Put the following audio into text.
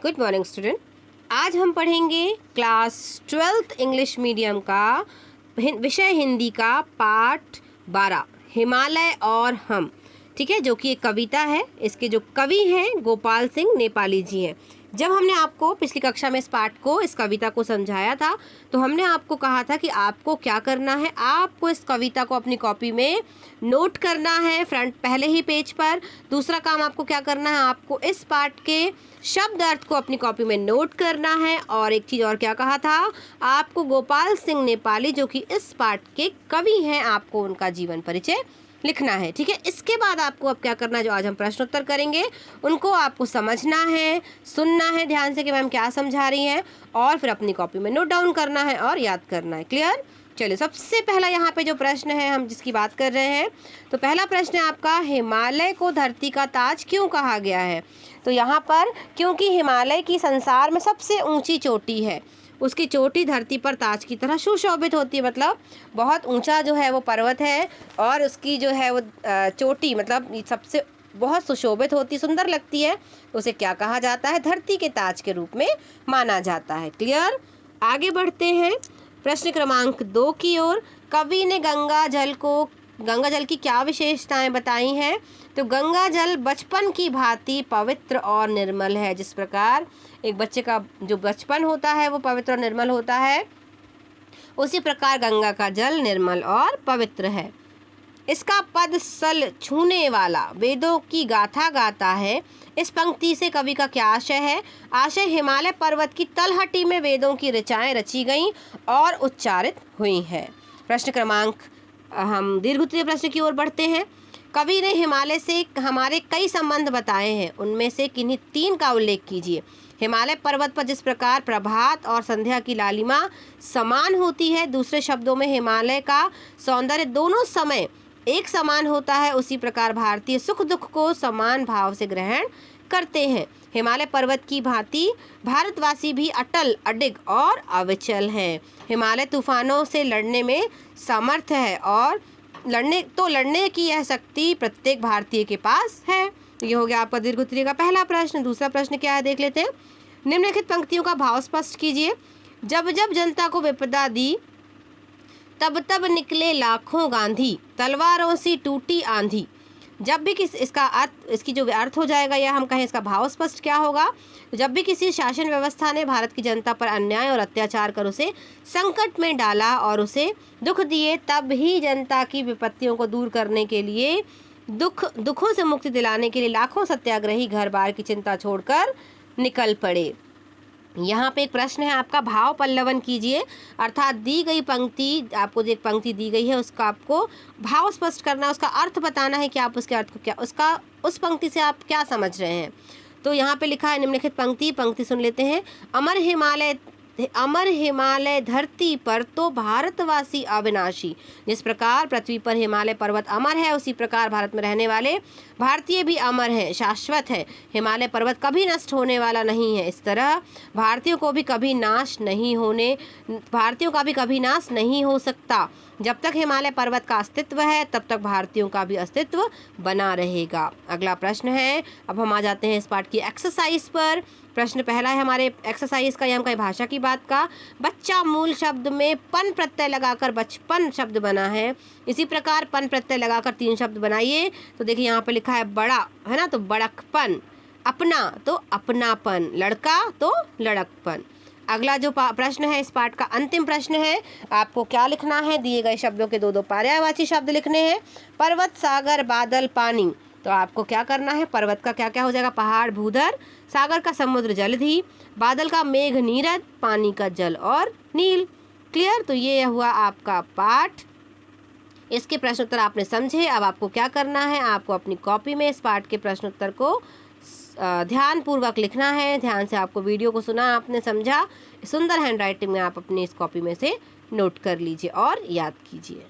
Good morning student. आज हम पढ़ेंगे क्लास 12th इंग्लिश मीडियम का विषय हिंदी का पाठ 12 हिमालय और हम। ठीक है, जो कि एक कविता है। इसके जो कवि हैं गोपाल सिंह नेपाली जी हैं। जब हमने आपको पिछली कक्षा में इस पाठ को, इस कविता को समझाया था, तो हमने आपको कहा था कि आपको क्या करना है, आपको इस कविता को अपनी कॉपी में नोट करना है फ्रंट पहले ही पेज पर। दूसरा काम आपको क्या करना है, आपको इस पाठ के शब्द अर्थ को अपनी कॉपी में नोट करना है। और एक चीज़ और क्या कहा था, आपको गोपाल सिंह नेपाली जो कि इस पाठ के कवि हैं, आपको उनका जीवन परिचय लिखना है। ठीक है, इसके बाद आपको अब क्या करना है, जो आज हम प्रश्न उत्तर करेंगे उनको आपको समझना है, सुनना है ध्यान से कि मैम क्या समझा रही हैं, और फिर अपनी कॉपी में नोट डाउन करना है और याद करना है। क्लियर? चलिए, सबसे पहला यहाँ पे जो प्रश्न है हम जिसकी बात कर रहे हैं, तो पहला प्रश्न है आपका, हिमालय को धरती का ताज क्यों कहा गया है? तो यहाँ पर क्योंकि हिमालय की संसार में सबसे ऊंची चोटी है, उसकी चोटी धरती पर ताज की तरह सुशोभित होती है। मतलब बहुत ऊंचा जो है वो पर्वत है और उसकी जो है वो चोटी मतलब सबसे बहुत सुशोभित होती, सुंदर लगती है, तो उसे क्या कहा जाता है, धरती के ताज के रूप में माना जाता है। क्लियर? आगे बढ़ते हैं प्रश्न क्रमांक 2 की ओर। कवि ने गंगा जल की क्या विशेषताएं बताई हैं? तो गंगा जल बचपन की भांति पवित्र और निर्मल है। जिस प्रकार एक बच्चे का जो बचपन होता है वो पवित्र और निर्मल होता है, उसी प्रकार गंगा का जल निर्मल और पवित्र है। इसका पद सल छूने वाला वेदों की गाथा गाता है। इस पंक्ति से कवि का क्या आशय है? आशय हिमालय पर्वत की तलहटी में वेदों की ऋचाएं रची गईं और उच्चारित हुई हैं। प्रश्न क्रमांक हम दीर्घ उत्तरीय प्रश्न की ओर बढ़ते हैं। कवि ने हिमालय से हमारे कई संबंध बताए हैं, उनमें से किन्हीं 3 का उल्लेख कीजिए। हिमालय पर्वत पर जिस प्रकार प्रभात और संध्या की लालिमा समान होती है, दूसरे शब्दों में हिमालय का सौंदर्य दोनों समय एक समान होता है, उसी प्रकार भारतीय सुख दुख को समान भाव से ग्रहण करते हैं। हिमालय पर्वत की भांति भारतवासी भी अटल, अडिग और अविचल हैं। हिमालय तूफानों से लड़ने में समर्थ है और लड़ने की यह शक्ति प्रत्येक भारतीय के पास है। तो ये हो गया आपका दीर्घ उत्तरीय का पहला प्रश्न। दूसरा प्रश्न क्या है देख लेते हैं। निम्नलिखित पंक्तियों का भाव स्पष्ट कीजिए। जब जब जनता को विपदा दी, तब तब निकले लाखों गांधी, तलवारों से टूटी आंधी। जब भी इसका अर्थ, इसकी जो अर्थ हो जाएगा या हम कहें इसका भाव स्पष्ट क्या होगा, जब भी किसी शासन व्यवस्था ने भारत की जनता पर अन्याय और अत्याचार कर उसे संकट में डाला और उसे दुख दिए, तब ही जनता की विपत्तियों को दूर करने के लिए, दुखों से मुक्ति दिलाने के लिए लाखों सत्याग्रही घर बार की चिंता छोड़कर निकल पड़े। यहाँ पे एक प्रश्न है आपका, भाव पल्लवन कीजिए। अर्थात दी गई पंक्ति, आपको जो एक पंक्ति दी गई है उसका आपको भाव स्पष्ट करना है, उसका अर्थ बताना है कि आप उसके अर्थ को क्या, उस पंक्ति से आप क्या समझ रहे हैं। तो यहाँ पे लिखा है निम्नलिखित पंक्ति सुन लेते हैं। अमर हिमालय धरती पर तो भारतवासी अविनाशी। जिस प्रकार पृथ्वी पर हिमालय पर्वत अमर है, उसी प्रकार भारत में रहने वाले भारतीय भी अमर हैं, शाश्वत है। हिमालय पर्वत कभी नष्ट होने वाला नहीं है। इस तरह भारतीयों का भी कभी नाश नहीं हो सकता। जब तक हिमालय पर्वत का अस्तित्व है, तब तक भारतीयों का भी अस्तित्व बना रहेगा। अगला प्रश्न है, अब हम आ जाते हैं इस पाठ की एक्सरसाइज पर। प्रश्न पहला है हमारे एक्सरसाइज का, या हम कहें भाषा की बात का। बच्चा मूल शब्द में पन प्रत्यय लगाकर बचपन शब्द बना है। इसी प्रकार पन प्रत्यय लगाकर 3 शब्द बनाइए। तो देखिए यहाँ पे लिखा है बड़ा, है ना, तो बड़कपन। अपना तो अपनापन। लड़का तो लड़कपन। अगला जो प्रश्न है इस पाठ का अंतिम प्रश्न है, आपको क्या लिखना है, दिए गए शब्दों के 2 पर्यायवाची शब्द लिखने हैं। पर्वत, सागर, बादल, पानी। तो आपको क्या करना है, पर्वत का क्या क्या हो जाएगा, पहाड़, भूधर। सागर का समुद्र, जलधि। बादल का मेघ, नीरद। पानी का जल और नील। क्लियर? तो ये हुआ आपका पाठ। इसके प्रश्न उत्तर आपने समझे। अब आपको क्या करना है, आपको अपनी कॉपी में इस पाठ के प्रश्न उत्तर को ध्यान पूर्वक लिखना है। ध्यान से आपको वीडियो को सुना, आपने समझा, सुंदर हैंडराइटिंग में आप अपनी इस कॉपी में से नोट कर लीजिए और याद कीजिए।